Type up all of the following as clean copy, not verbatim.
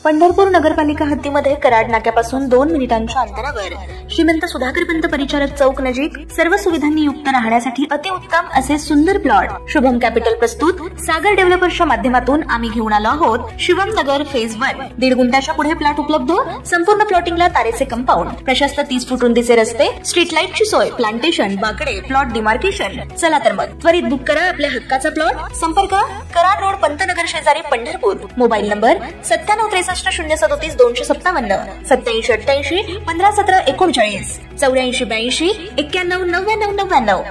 पंढरपूर नगरपालिका हद्दीमध्ये कराड नाक्यापासून 2 मिनिटांच्या अंतरावर श्रीमंत सुधाकर पंत परिचारक चौक नजीक सर्व सुविधांनी युक्त राहण्यासाठी अतिउत्तम असे सुंदर प्लॉट शुभम कॅपिटल प्रस्तुत सागर डेव्हलपर्सच्या माध्यमातून आम्ही घेऊन आलो आहोत शिवम नगर फेज 1। 1.5 गुंठ्याच्या पुढे प्लॉट उपलब्ध, संपूर्ण प्लॉटिंगला तारेचे कंपाऊंड, प्रशस्त 30 फूट रुंदीचे रस्ते, स्ट्रीट लाईटची सोय, प्लांटेशन, बाकडे, प्लॉट डिमार्केशन। चला तर मग त्वरित बुक करा आपल्या हक्काचा प्लॉट। संपर्क कराड रोड पंतनगर शेजारी पंढरपूर। Mobile number 97 037 257 87 88 15 17 39 84 82 91 99 99।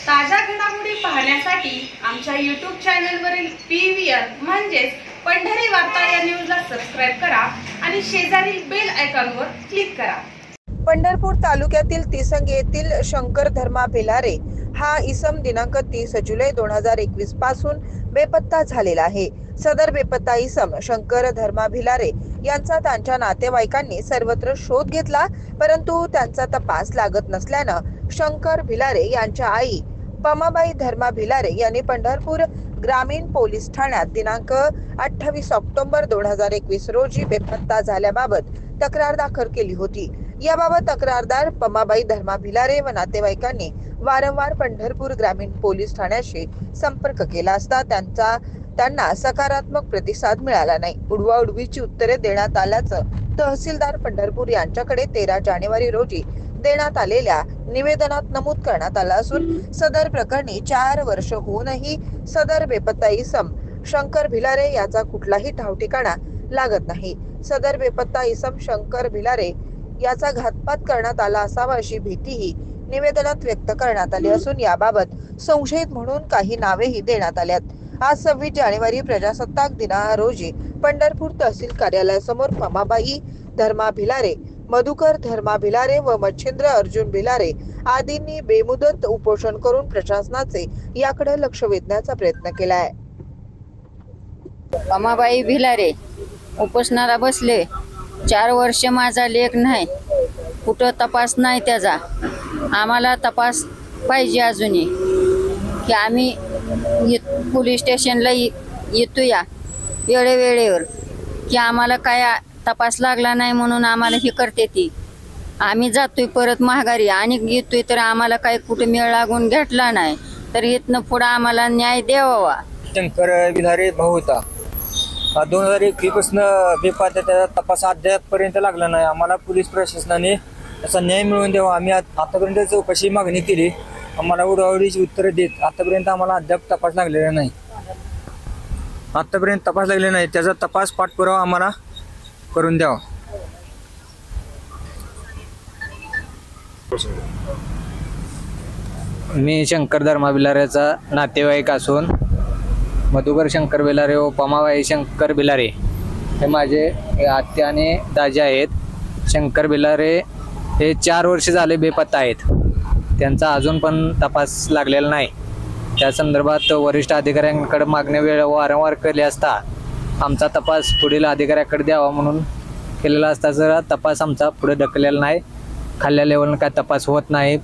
ताज्या घडामोडी पाहण्यासाठी आमच्या YouTube चॅनलवरील PVR म्हणजेच पंढरी वार्ता या न्यूजला सबस्क्राइब करा आणि शेजारील बेल आयकॉनवर क्लिक करा। पंढरपूर तालुक्यातील तिसंग येथील शंकर धर्मा भिलारे हा इसम दिनांक 30 जुलै 2021 पासून बेपत्ता झालेला आहे। सदर बेपत्ता इसम शंकर धर्मा भिलारे यांचा त्यांच्या नातेवाईकांनी सर्वत्र शोध घेतला, परंतु त्यांचा तपास लागत नसल्यानं शंकर भिलारे यांच्या आई पमाबाई धर्मा भिलारे यांनी पंढरपूर ग्रामीण पोलीस ठाण्यात दिनांक 28 ऑक्टोबर 2021 रोजी बेपत्ता झाल्याबाबत तक्रार दाखल केली होती। याबाबत तक्रारदार पमाबाई धर्मा भिलारे व नातेवाईकांनी वारंवार पंढरपूर ग्रामीण पोलीस ठाण्याशी संपर्क केला असता त्यांना सकारात्मक प्रतिसाद मिळाला नाही। उडवाउडवीची उत्तरे देण्यात आल्याचं तहसीलदार पंढरपूर यांच्याकडे 13 जानेवारी रोजी देण्यात आलेल्या निवेदनात नमूद करण्यात आलं असून सदर प्रकरणी 4 वर्ष होऊनही सदर बेपत्ता इसम शंकर भिलारे याचा कुठलाही ठावठिकाणा लागत नाही। सदर बेपत्ता इसम शंकर भिलारे याचा घातपात करण्यात आला असावा अशी भीतीही निवेदनात व्यक्त करण्यात आली असून याबाबत संशयित म्हणून काही नावेही देण्यात आल्यात। आज 26 जानेवारी प्रजासत्ताक दिना रोजी पंढरपूर तहसील कार्यालयासमोर पमाबाई धर्मा भिलारे, मधुकर धर्मा भिलारे व मच्छिंद्र अर्जुन भिलारे आदींनी बेमुदत उपोषण करून प्रशासनाचे याकडे लक्ष वेधण्याचा प्रयत्न केला आहे। पमाबाई भिलारे उपोषणाला बसले। 4 वर्ष माझा लेख नाही, कुठं तपास नाही त्याचा। आम्हाला तपास पाहिजे अजूनही की आम्ही पोलीस स्टेशनला येतो या वेळेवर की आम्हाला काय तपास लागला नाही म्हणून आम्हाला हे करते ती। आम्ही जातोय परत महागारी आणि येतोय तर आम्हाला काही कुठे मेळ लागून घेतला नाही, तर इथनं पुढे आम्हाला न्याय द्यावा। शंकर भिलारे भाऊ होता। 2021 पासून बेपत्ता तपास अद्यापपर्यंत लागला नाही। आम्हाला पोलीस प्रशासनाने त्याचा न्याय मिळवून द्यावा। आम्ही आतापर्यंत चौकशी मागणी केली, आम्हाला उडवाउडीची उत्तरं देत आतापर्यंत आम्हाला अद्याप तपास लागलेला नाही। आतापर्यंत तपास लागलेला नाही, त्याचा तपास पाठपुरावा आम्हाला करून द्यावा। मी शंकर धर्मा भिलारेचा नातेवाईक असून मधुकर शंकर भिलारे व पमाबाई शंकर भिलारे हे माझे आत्या आणि दाजी आहेत। शंकर भिलारे हे 4 वर्ष झाले बेपत्ता आहेत, त्यांचा अजून पण तपास लागलेला नाही। त्या संदर्भात वरिष्ठ अधिकाऱ्यांकडे मागणी वारंवार केली असता आमचा तपास पुढील अधिकाऱ्याकडे द्यावा म्हणून केलेला असता जर तपास आमचा पुढे ढकललेला नाही। खाल्ल्या लेवलनं काय तपास होत नाही।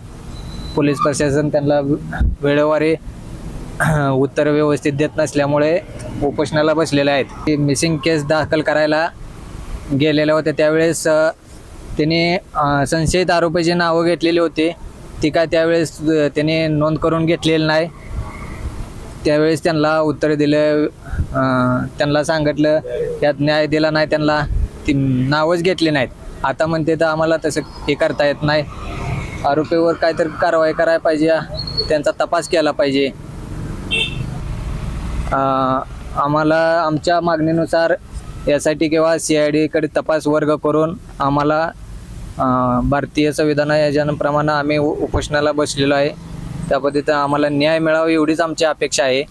पोलीस प्रशासन त्यांना वेळोवारी उत्तर व्यवस्थित देत नसल्यामुळे उपोषणाला बसलेले आहेत। मिसिंग केस दाखल करायला गेलेले होते त्यावेळेस त्यांनी संशयित आरोपीची नावं घेतलेली होती, ती काय त्यावेळेस त्यांनी नोंद करून घेतलेली नाही। त्यावेळेस त्यांना उत्तर दिलं, त्यांना सांगितलं, त्यात न्याय दिला नाही, त्यांना ती नावच घेतली नाहीत। आता म्हणते तर आम्हाला तसं हे करता येत नाही। आरोपीवर काहीतरी कारवाई करायला पाहिजे, त्यांचा तपास केला पाहिजे। आम्हाला आमच्या मागणीनुसार SIT किंवा CID कडे तपास वर्ग करून आम्हाला भारतीय संविधान याप्रमाणे आम्ही उपोषणाला बसलेलो आहे। त्या पद्धतीने आम्हाला न्याय मिळावा एवढीच आमची अपेक्षा आहे।